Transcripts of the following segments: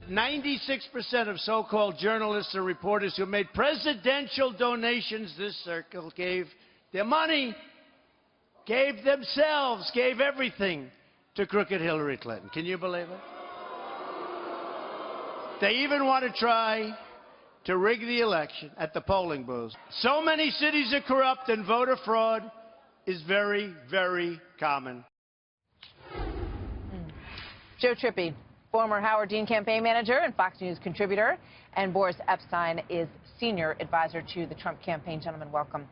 96% of so-called journalists and reporters who made presidential donations this circle gave their money, gave themselves, gave everything to crooked Hillary Clinton. Can you believe it? They even want to try to rig the election at the polling booths. So many cities are corrupt, and voter fraud is very, very common. Joe Trippi, former Howard Dean campaign manager and Fox News contributor, and Boris Epshteyn is senior advisor to the Trump campaign. Gentlemen, welcome.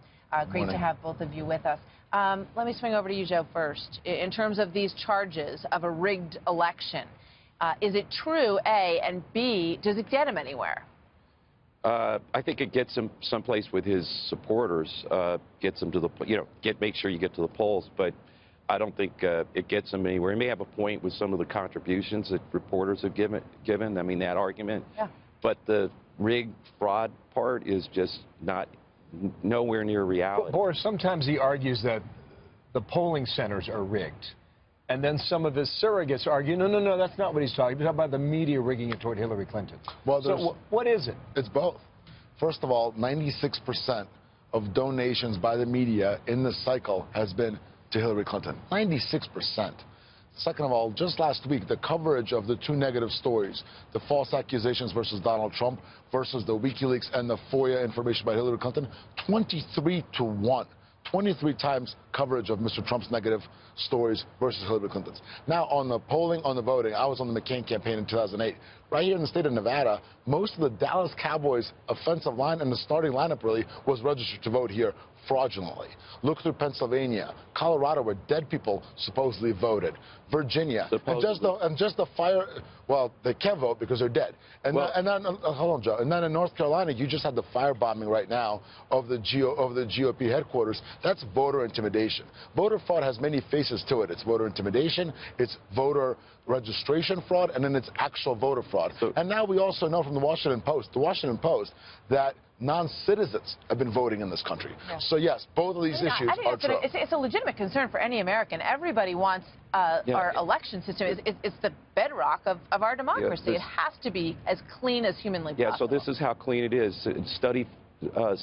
Great to have both of you with us. Let me swing over to you, Joe, first. In terms of these charges of a rigged election, is it true, A, and B, does it get him anywhere? I think it gets him someplace with his supporters, gets him to the, make sure you get to the polls, but I don't think it gets him anywhere. He may have a point with some of the contributions that reporters have given. I mean, that argument. Yeah. But the rigged fraud part is just nowhere near reality. Boris, sometimes he argues that the polling centers are rigged. And then some of his surrogates argue, no, that's not what he's talking about. He's talking about the media rigging it toward Hillary Clinton. Well, so what is it? It's both. First of all, 96% of donations by the media in this cycle has been to Hillary Clinton. 96%. Second of all, just last week, the coverage of the two negative stories, the false accusations versus Donald Trump versus the WikiLeaks and the FOIA information by Hillary Clinton, 23-1. 23 times coverage of Mr. Trump's negative stories versus Hillary Clinton's. Now, on the polling, on the voting, I was on the McCain campaign in 2008. Right here in the state of Nevada, most of the Dallas Cowboys offensive line and the starting lineup really was registered to vote here fraudulently. Look through Pennsylvania, Colorado, where dead people supposedly voted, Virginia, and just the fire. Well, they can't vote because they're dead. And then, hold on, Joe. And then in North Carolina, you just had the firebombing right now of the GOP headquarters. That's voter intimidation. Voter fraud has many faces to it. It's voter intimidation, it's voter registration fraud, and then it's actual voter fraud. And now we also know from the Washington Post, that non-citizens have been voting in this country. Yeah. So, yes, both of these issues are true. It's a legitimate concern for any American. Everybody wants our election system. It's the bedrock of our democracy. It has to be as clean as humanly possible. Yeah, so this is how clean it is. Study of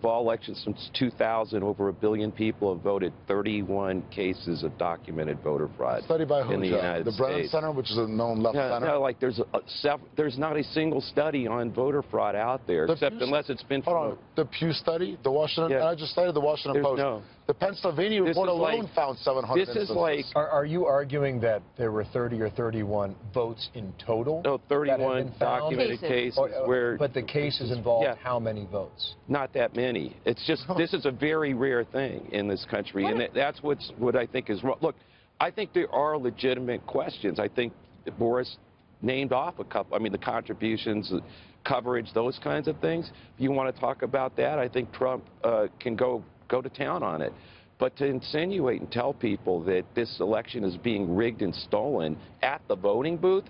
all elections since 2000, over 1 billion people have voted. 31 cases of documented voter fraud. Study by who, in the United States. The Brennan Center, which is a known left center? No, like there's not a single study on voter fraud out there, unless it's been from the Pew study, the Washington. I just studied the Washington Post. No. The Pennsylvania report alone found 700 instances. Are you arguing that there were 30 or 31 votes in total? No, 31 documented cases where. But the cases involved how many votes? Not that many. It's just this is a very rare thing in this country, and that's what I think is wrong. Look, I think there are legitimate questions. I think Boris named off a couple. I mean, the contributions, coverage, those kinds of things. If you want to talk about that, I think Trump can go to town on it. But to insinuate and tell people that this election is being rigged and stolen at the voting booth,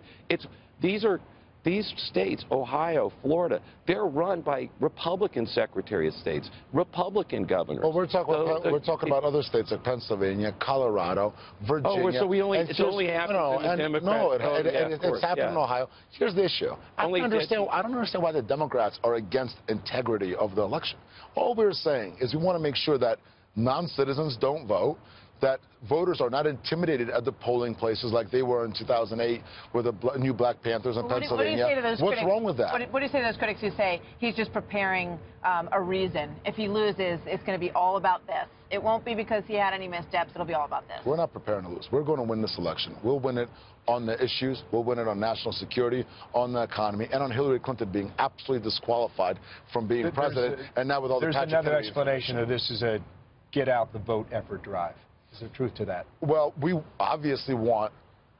these states, Ohio, Florida, they're run by Republican Secretary of States, Republican governors. Well, we're talking about other states like Pennsylvania, Colorado, Virginia. Oh, so it's only happened in the Democrats. No, it's happened in Ohio. Here's the issue. I don't understand why the Democrats are against integrity of the election. All we're saying is we want to make sure that non-citizens don't vote, that voters are not intimidated at the polling places like they were in 2008 with the new Black Panthers in Pennsylvania. What's wrong with that? What do you say to those critics who say he's just preparing a reason? If he loses, it's going to be all about this. It won't be because he had any missteps. It'll be all about this. We're not preparing to lose. We're going to win this election. We'll win it on the issues. We'll win it on national security, on the economy, and on Hillary Clinton being absolutely disqualified from being president. And now with all the There's another explanation of this is a get-out-the-vote effort drive. Is there truth to that? Well, we obviously want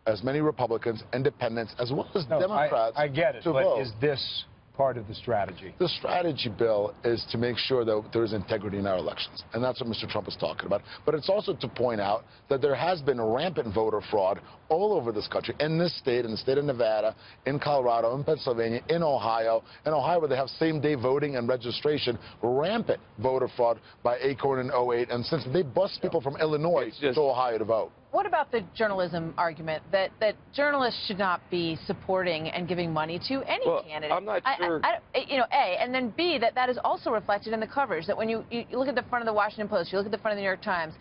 as many Republicans, independents, as well as Democrats I get it, to but vote. Is this part of the strategy? The strategy, Bill, is to make sure that there is integrity in our elections, and that's what Mr. Trump is talking about. But it's also to point out that there has been rampant voter fraud all over this country, in this state, in the state of Nevada, in Colorado, in Pennsylvania, in Ohio where they have same-day voting and registration, rampant voter fraud by Acorn in 08, and since they bust people from Illinois to Ohio to vote. What about the journalism argument that journalists should not be supporting and giving money to any candidate? I'm not sure. You know, A, and then B, that is also reflected in the coverage. That when you look at the front of the Washington Post, you look at the front of the New York Times,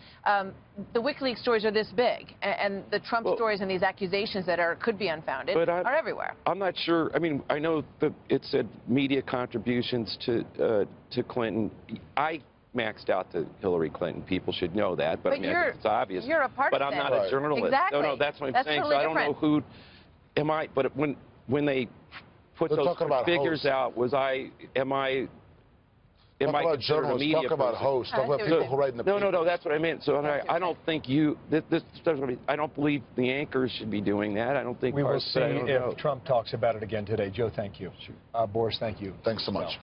the WikiLeaks stories are this big, and the Trump stories and these accusations that could be unfounded are everywhere. I'm not sure. I mean, I know that it said media contributions to Clinton. I maxed out to Hillary Clinton. People should know that, but I mean, it's obvious. You're a partisan. But I'm not a journalist. Exactly. No, that's what I'm saying. Totally so I don't know who. Am I? But when they put those figures out, am I considered a media person? Talk about hosts. Talk about people who write in the papers. No, that's what I meant. So I don't think I don't believe the anchors should be doing that. I don't think we will see if Trump talks about it again today. Joe, thank you. Boris, thank you. Thanks so much.